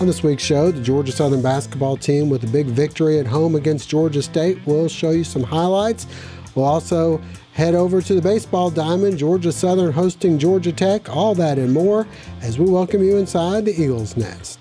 On this week's show, the Georgia Southern basketball team with a big victory at home against Georgia State. We'll show you some highlights. We'll also head over to the baseball diamond, Georgia Southern hosting Georgia Tech, all that and more as we welcome you inside the Eagles Nest.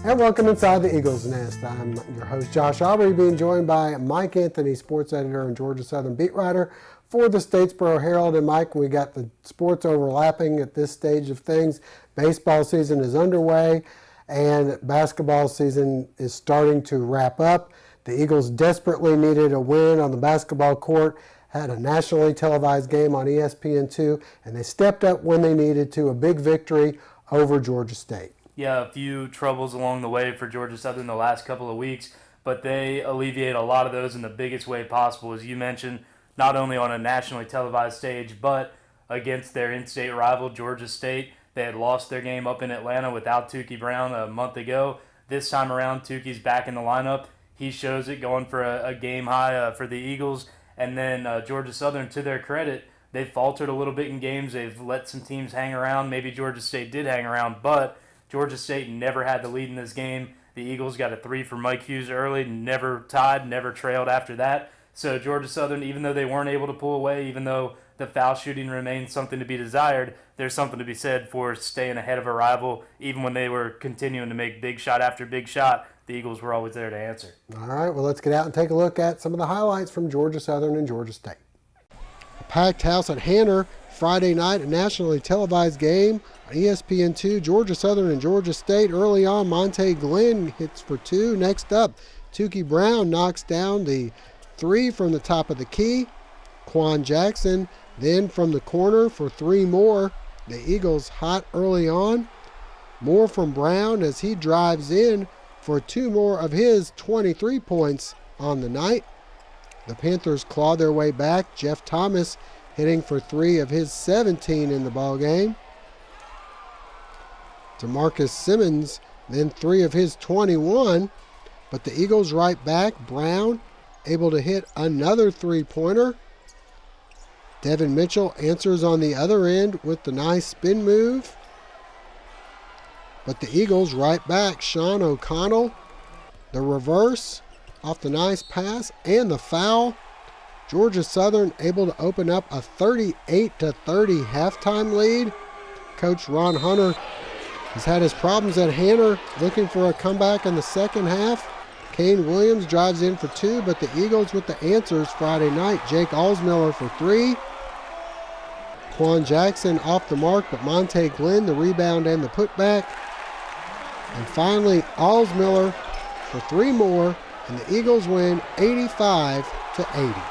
And welcome inside the Eagles Nest. I'm your host, Josh Aubrey, being joined by Mike Anthony, sports editor and Georgia Southern beat writer for the Statesboro Herald. And Mike, we got the sports overlapping at this stage of things. Baseball season is underway and basketball season is starting to wrap up. The Eagles desperately needed a win on the basketball court, had a nationally televised game on ESPN2, and they stepped up when they needed to, a big victory over Georgia State. Yeah, a few troubles along the way for Georgia Southern the last couple of weeks, but they alleviate a lot of those in the biggest way possible, as you mentioned, not only on a nationally televised stage, but against their in-state rival, Georgia State. They had lost their game up in Atlanta without Tukey Brown a month ago. This time around, Tukey's back in the lineup. He shows it, going for a game high for the Eagles. And then Georgia Southern, to their credit, they faltered a little bit in games. They've let some teams hang around. Maybe Georgia State did hang around, but Georgia State never had the lead in this game. The Eagles got a three from Mike Hughes early, never tied, never trailed after that. So Georgia Southern, even though they weren't able to pull away, even though the foul shooting remains something to be desired, there's something to be said for staying ahead of a rival. Even when they were continuing to make big shot after big shot, the Eagles were always there to answer. All right, well, let's get out and take a look at some of the highlights from Georgia Southern and Georgia State. A packed house at Hanner Friday night, a nationally televised game on ESPN2, Georgia Southern and Georgia State. Early on, Monte Glenn hits for two. Next up, Tukey Brown knocks down the three from the top of the key. Quan Jackson then from the corner for three more. The Eagles hot early on. More from Brown as he drives in for two more of his 23 points on the night. The Panthers claw their way back. Jeff Thomas hitting for three of his 17 in the ballgame. DeMarcus Simmons then three of his 21. But the Eagles right back. Brown able to hit another three-pointer. Devin Mitchell answers on the other end with the nice spin move. But the Eagles right back. Sean O'Connell, the reverse off the nice pass and the foul. Georgia Southern able to open up a 38-30 halftime lead. Coach Ron Hunter has had his problems at Hanner, looking for a comeback in the second half. Kane Williams drives in for two, but the Eagles with the answers Friday night. Jake Alsmiller for three. Quan Jackson off the mark, but Monte Glenn the rebound and the putback. And finally, Alsmiller for three more, and the Eagles win 85-80.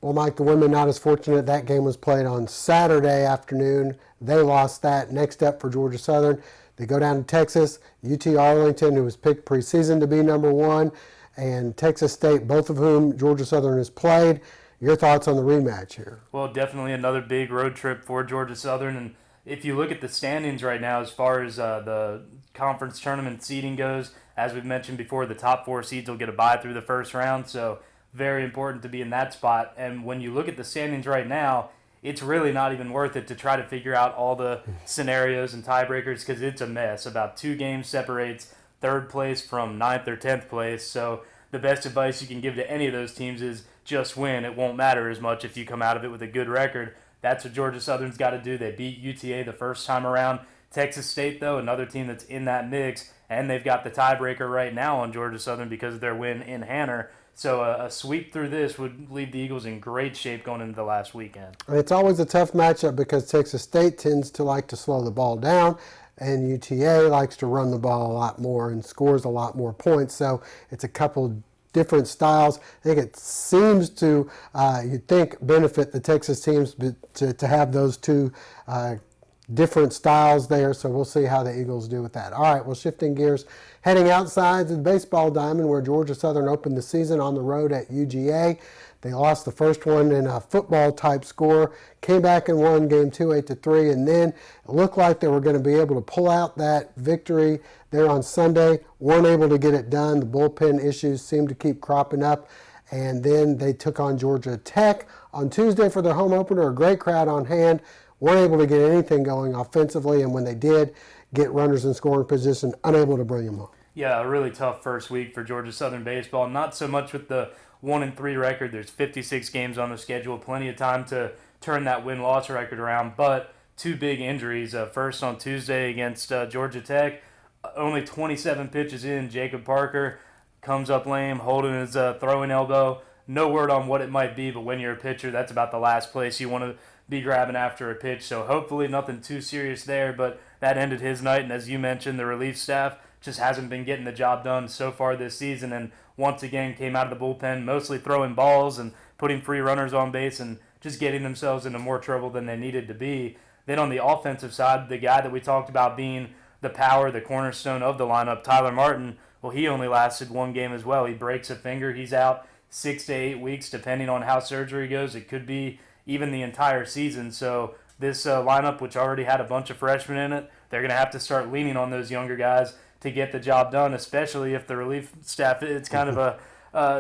Well, Mike, the women not as fortunate. That game was played on Saturday afternoon. They lost that. Next up for Georgia Southern, they go down to Texas. UT Arlington, who was picked preseason to be number one, and Texas State, both of whom Georgia Southern has played. Your thoughts on the rematch here? Well, definitely another big road trip for Georgia Southern. And if you look at the standings right now, as far as the conference tournament seeding goes, as we've mentioned before, the top four seeds will get a bye through the first round. So very important to be in that spot. And when you look at the standings right now, it's really not even worth it to try to figure out all the scenarios and tiebreakers, because it's a mess. About 2 games separates third place from 9th or 10th place. So the best advice you can give to any of those teams is just win. It won't matter as much if you come out of it with a good record. That's what Georgia Southern's got to do. They beat UTA the first time around. Texas State, though, another team that's in that mix, and they've got the tiebreaker right now on Georgia Southern because of their win in Hanner. So a sweep through this would leave the Eagles in great shape going into the last weekend. It's always a tough matchup because Texas State tends to like to slow the ball down, and UTA likes to run the ball a lot more and scores a lot more points. So it's a couple different styles. I think it seems to, you'd think, benefit the Texas teams to have those two different styles there, so we'll see how the Eagles do with that. All right, well, shifting gears, heading outside to the baseball diamond where Georgia Southern opened the season on the road at UGA. They lost the first one in a football-type score, came back and won game 2, 8-3, and then it looked like they were going to be able to pull out that victory there on Sunday. Weren't able to get it done. The bullpen issues seemed to keep cropping up, and then they took on Georgia Tech on Tuesday for their home opener. A great crowd on hand. Weren't able to get anything going offensively, and when they did get runners in scoring position, unable to bring them home. Yeah, a really tough first week for Georgia Southern baseball. Not so much with the 1-3 record. There's 56 games on the schedule, plenty of time to turn that win-loss record around. But two big injuries. First on Tuesday against Georgia Tech, only 27 pitches in, Jacob Parker comes up lame, holding his throwing elbow. No word on what it might be, but when you're a pitcher, that's about the last place you want to be grabbing after a pitch. So hopefully nothing too serious there, but that ended his night. And as you mentioned, the relief staff just hasn't been getting the job done so far this season, and once again came out of the bullpen mostly throwing balls and putting free runners on base and just getting themselves into more trouble than they needed to be. Then on the offensive side, the guy that we talked about being the power, the cornerstone of the lineup, Tyler Martin, well, he only lasted one game as well. He breaks a finger. He's out 6 to 8 weeks, depending on how surgery goes. It could be even the entire season. So this lineup, which already had a bunch of freshmen in it, they're going to have to start leaning on those younger guys to get the job done, especially if the relief staff, it's kind of a,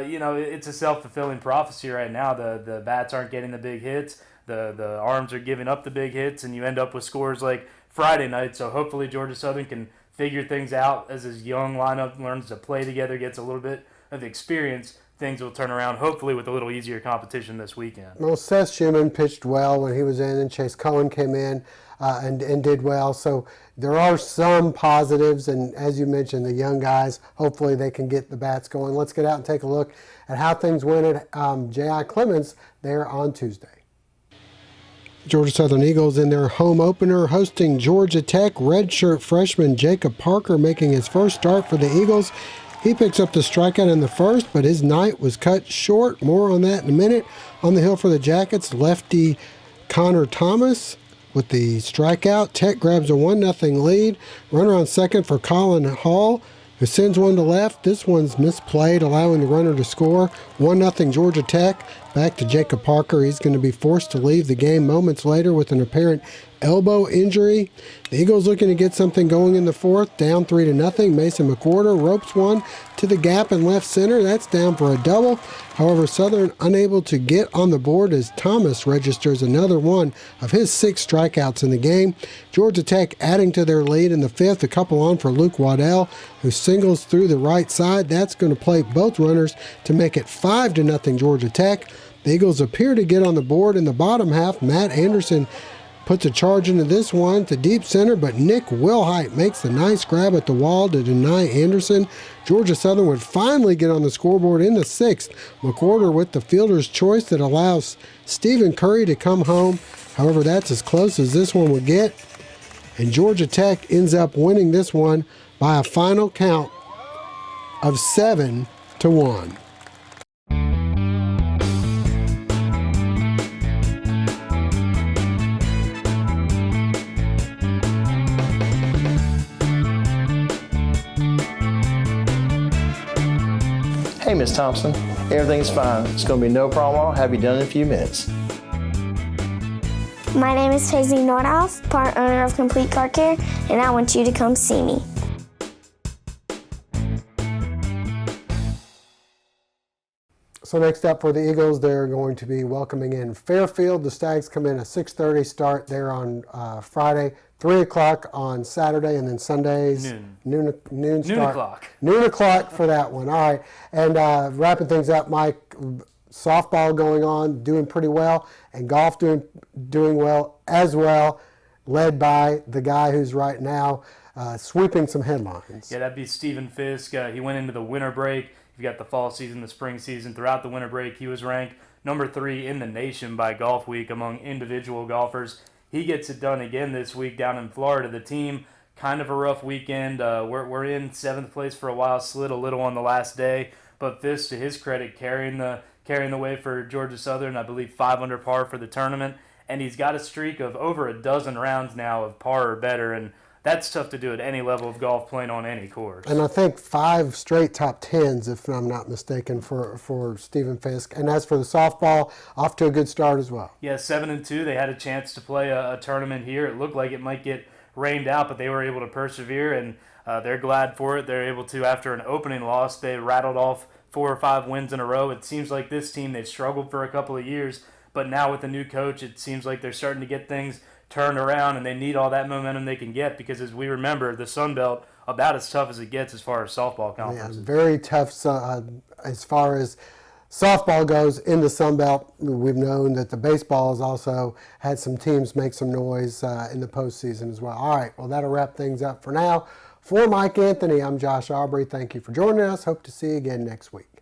it's a self-fulfilling prophecy right now. The bats aren't getting the big hits. The arms are giving up the big hits, and you end up with scores like Friday night. So hopefully Georgia Southern can figure things out as his young lineup learns to play together, gets a little bit of experience. Things will turn around, hopefully with a little easier competition this weekend. Well, Seth Schumann pitched well when he was in, and Chase Cohen came in and did well. So there are some positives, and as you mentioned, the young guys, hopefully they can get the bats going. Let's get out and take a look at how things went at J.I. Clements there on Tuesday. Georgia Southern Eagles in their home opener hosting Georgia Tech. Redshirt freshman Jacob Parker making his first start for the Eagles. He picks up the strikeout in the first, but his night was cut short. More on that in a minute. On the hill for the Jackets, lefty Connor Thomas with the strikeout. Tech grabs a 1-0 lead. Runner on second for Colin Hall, who sends one to left. This one's misplayed, allowing the runner to score. 1-0 Georgia Tech. Back to Jacob Parker. He's going to be forced to leave the game moments later with an apparent elbow injury. The Eagles looking to get something going in the fourth, down 3-0. Mason McWhorter ropes one to the gap in left center. That's down for a double. However, Southern unable to get on the board as Thomas registers another one of his 6 strikeouts in the game. Georgia Tech adding to their lead in the fifth, a couple on for Luke Waddell, who singles through the right side. That's going to play both runners to make it 5-0 Georgia Tech. The Eagles appear to get on the board in the bottom half. Matt Anderson puts a charge into this one to deep center, but Nick Wilhite makes the nice grab at the wall to deny Anderson. Georgia Southern would finally get on the scoreboard in the sixth. McWhorter with the fielder's choice that allows Stephen Curry to come home. However, that's as close as this one would get. And Georgia Tech ends up winning this one by a final count of 7-1. Hey, Miss Thompson, everything's fine. It's going to be no problem. I'll have you done in a few minutes. My name is Paisley Nordhoff, part owner of Complete Car Care, and I want you to come see me. So next up for the Eagles, they're going to be welcoming in Fairfield. The Stags come in a 6:30 start there on Friday, 3 o'clock on Saturday, and then Sundays noon start. Noon o'clock for that one. All right, and wrapping things up, Mike, softball going on, doing pretty well, and golf doing well as well, led by the guy who's right now sweeping some headlines. Yeah, that'd be Stephen Fisk. He went into the winter break. You've got the fall season, the spring season. Throughout the winter break, he was ranked number 3 in the nation by Golf Week among individual golfers. He gets it done again this week down in Florida. The team, kind of a rough weekend. We're in 7th place for a while, slid a little on the last day. But Fisk, to his credit, carrying the way for Georgia Southern. I believe 5 under par for the tournament. And he's got a streak of over a dozen rounds now of par or better. And that's tough to do at any level of golf, playing on any course. And I think 5 straight top 10s, if I'm not mistaken, for Stephen Fisk. And as for the softball, off to a good start as well. Yeah, 7-2. They had a chance to play a tournament here. It looked like it might get rained out, but they were able to persevere, and they're glad for it. They're able to, after an opening loss, they rattled off 4 or 5 wins in a row. It seems like this team, they've struggled for a couple of years, but now with the new coach, it seems like they're starting to get things turned around, and they need all that momentum they can get, because as we remember, the Sun Belt, about as tough as it gets as far as softball conferences. Yeah, very tough as far as softball goes in the Sun Belt. We've known that the baseball has also had some teams make some noise in the postseason as well. All right, well, that'll wrap things up for now. For Mike Anthony, I'm Josh Aubrey. Thank you for joining us. Hope to see you again next week.